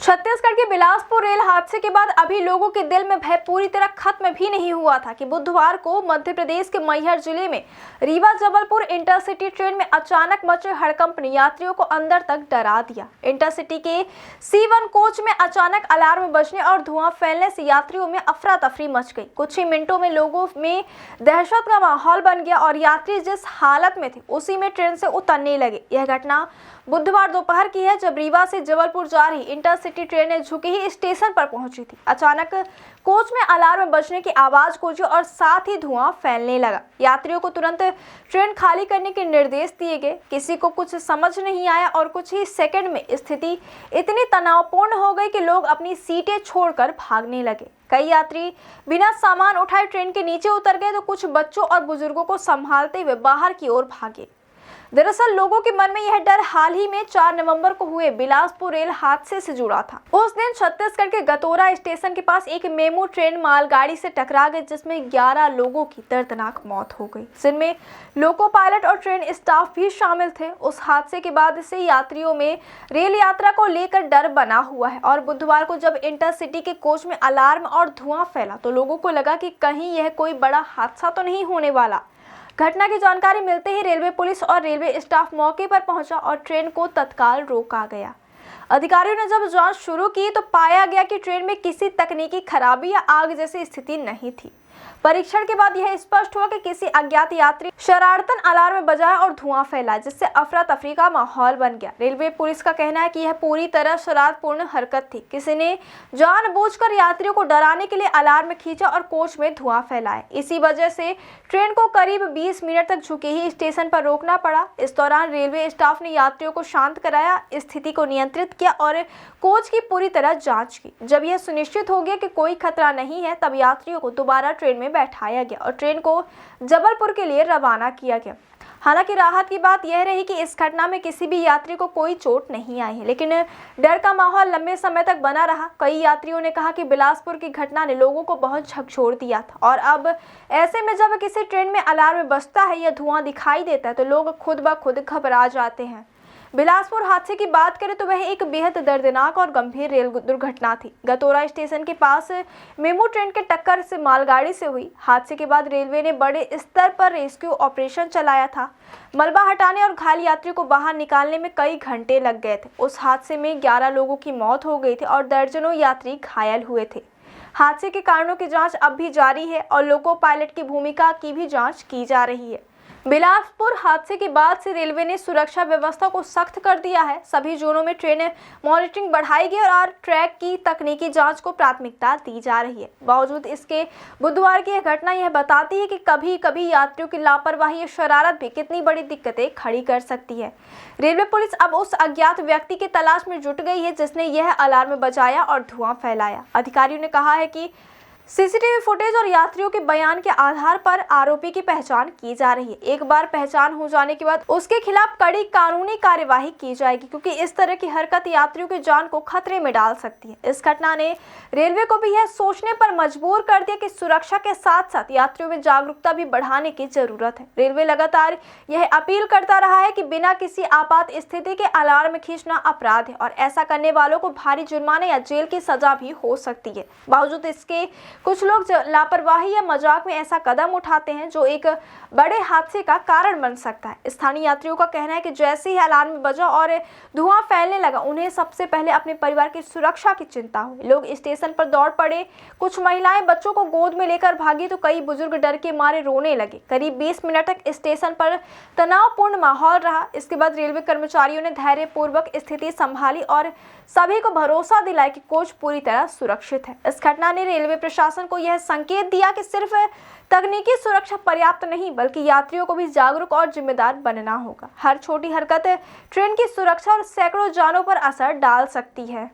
छत्तीसगढ़ के बिलासपुर रेल हादसे के बाद अभी लोगों के दिल में भय पूरी तरह खत्म भी नहीं हुआ था कि बुधवार को मध्य प्रदेश के मैहर जिले में रीवा जबलपुर इंटरसिटी ट्रेन में अचानक मचे हड़कंप ने यात्रियों को अंदर तक डरा दिया। इंटरसिटी के C1 कोच में अचानक अलार्म बजने और धुआं फैलने से यात्रियों में अफरा तफरी मच गई। कुछ ही मिनटों में लोगों में दहशत का माहौल बन गया और यात्री जिस हालत में थे उसी में ट्रेन से उतरने लगे। यह घटना बुधवार दोपहर की है, जब रीवा से जबलपुर जा रही इंटरसिटी ट्रेन झुके ही स्टेशन पर पहुंची थी। अचानक कोच में अलार्म बजने की आवाज गूंजी और साथ ही धुआं फैलने लगा। यात्रियों को तुरंत ट्रेन खाली करने के निर्देश दिए गए। किसी को कुछ समझ नहीं आया और कुछ ही सेकंड में स्थिति इतनी तनावपूर्ण हो गई कि लोग अपनी सीटें छोड़कर भागने लगे। कई यात्री बिना सामान उठाए ट्रेन के नीचे उतर गए तो कुछ बच्चों और बुजुर्गों को संभालते हुए बाहर की ओर भागे। दरअसल लोगों के मन में यह डर हाल ही में 4 नवंबर को हुए बिलासपुर रेल हादसे से जुड़ा था। उस दिन छत्तीसगढ़ के गतोरा स्टेशन के पास एक मेमू ट्रेन मालगाड़ी से टकरा गई, जिसमें 11 लोगों की दर्दनाक मौत हो गई, जिनमें लोको पायलट और ट्रेन स्टाफ भी शामिल थे। उस हादसे के बाद से यात्रियों में रेल यात्रा को लेकर डर बना हुआ है और बुधवार को जब इंटरसिटी के कोच में अलार्म और धुआं फैला तो लोगों को लगा कि कहीं यह कोई बड़ा हादसा तो नहीं होने वाला। घटना की जानकारी मिलते ही रेलवे पुलिस और रेलवे स्टाफ मौके पर पहुंचा और ट्रेन को तत्काल रोका गया। अधिकारियों ने जब जांच शुरू की तो पाया गया कि ट्रेन में किसी तकनीकी खराबी या आग जैसी स्थिति नहीं थी। परीक्षण के बाद यह स्पष्ट हुआ कि किसी अज्ञात यात्री शरारतन अलार्म बजाया और धुआं फैला, जिससे अफरा तफरी का माहौल बन गया। रेलवे पुलिस का कहना है कि यह पूरी तरह शरारतपूर्ण हरकत थी। किसी ने जानबूझकर यात्रियों को डराने के लिए अलार्म खींचा और कोच में धुआं फैलाया। इसी वजह से ट्रेन को करीब 20 मिनट तक झुके ही स्टेशन पर रोकना पड़ा। इस दौरान रेलवे स्टाफ ने यात्रियों को शांत कराया, स्थिति को नियंत्रित किया और कोच की पूरी तरह जांच की। जब यह सुनिश्चित हो गया कि कोई खतरा नहीं है, तब यात्रियों को दोबारा ट्रेन में बैठाया गया और ट्रेन को जबलपुर के लिए रवाना किया गया। हालांकि राहत की बात यह रही कि इस घटना में किसी भी यात्री को कोई चोट नहीं आई है, लेकिन डर का माहौल लंबे समय तक बना रहा। कई यात्रियों ने कहा कि बिलासपुर की घटना ने लोगों को बहुत झकझोर दिया था और अब ऐसे में जब किसी ट्रेन में अलार्म बजता है या धुआं दिखाई देता है तो लोग खुद ब खुद घबरा जाते हैं। बिलासपुर हादसे की बात करें तो वह एक बेहद दर्दनाक और गंभीर रेल दुर्घटना थी। गतोरा स्टेशन के पास मेमू ट्रेन के टक्कर से मालगाड़ी से हुई हादसे के बाद रेलवे ने बड़े स्तर पर रेस्क्यू ऑपरेशन चलाया था। मलबा हटाने और घायल यात्रियों को बाहर निकालने में कई घंटे लग गए थे। उस हादसे में 11 लोगों की मौत हो गई थी और दर्जनों यात्री घायल हुए थे। हादसे के कारणों की जाँच अब भी जारी है और लोको पायलट की भूमिका की भी जाँच की जा रही है। बिलासपुर हादसे के बाद से रेलवे ने सुरक्षा व्यवस्था को सख्त कर दिया है। सभी जोनों में ट्रेन मॉनिटरिंग बढ़ाई गई और ट्रैक की तकनीकी जांच को प्राथमिकता दी जा रही है। बावजूद इसके बुधवार की यह घटना यह बताती है कि कभी कभी यात्रियों की लापरवाही या शरारत भी कितनी बड़ी दिक्कतें खड़ी कर सकती है। रेलवे पुलिस अब उस अज्ञात व्यक्ति की तलाश में जुट गई है जिसने यह अलार्म बजाया और धुआं फैलाया। अधिकारियों ने कहा है कि सीसीटीवी फुटेज और यात्रियों के बयान के आधार पर आरोपी की पहचान की जा रही है। एक बार पहचान हो जाने के बाद उसके खिलाफ कड़ी कानूनी कार्यवाही की जाएगी, क्योंकि इस तरह की हरकत यात्रियों की जान को खतरे में डाल सकती है। इस घटना ने रेलवे को भी यह सोचने पर मजबूर कर दिया कि सुरक्षा के साथ साथ यात्रियों में जागरूकता भी बढ़ाने की जरूरत है। रेलवे लगातार यह अपील करता रहा है कि बिना किसी आपात स्थिति के अलार्म खींचना अपराध है और ऐसा करने वालों को भारी जुर्माने या जेल की सजा भी हो सकती है। बावजूद इसके कुछ लोग लापरवाही या मजाक में ऐसा कदम उठाते हैं जो एक बड़े हादसे का कारण बन सकता है। स्थानीय यात्रियों का कहना है कि जैसे ही अलार्म बजा और धुआं फैलने लगा, उन्हें सबसे पहले अपने परिवार की सुरक्षा की चिंता हुई। लोग स्टेशन पर दौड़ पड़े, कुछ महिलाएं बच्चों को गोद में लेकर भागी तो कई बुजुर्ग डर के मारे रोने लगे। करीब 20 मिनट तक स्टेशन पर तनावपूर्ण माहौल रहा। इसके बाद रेलवे कर्मचारियों ने धैर्यपूर्वक स्थिति संभाली और सभी को भरोसा दिलाया कि कोच पूरी तरह सुरक्षित है। इस घटना ने रेलवे प्रशासन को यह संकेत दिया कि सिर्फ तकनीकी सुरक्षा पर्याप्त नहीं, बल्कि यात्रियों को भी जागरूक और जिम्मेदार बनना होगा। हर छोटी हरकत ट्रेन की सुरक्षा और सैकड़ों जानों पर असर डाल सकती है।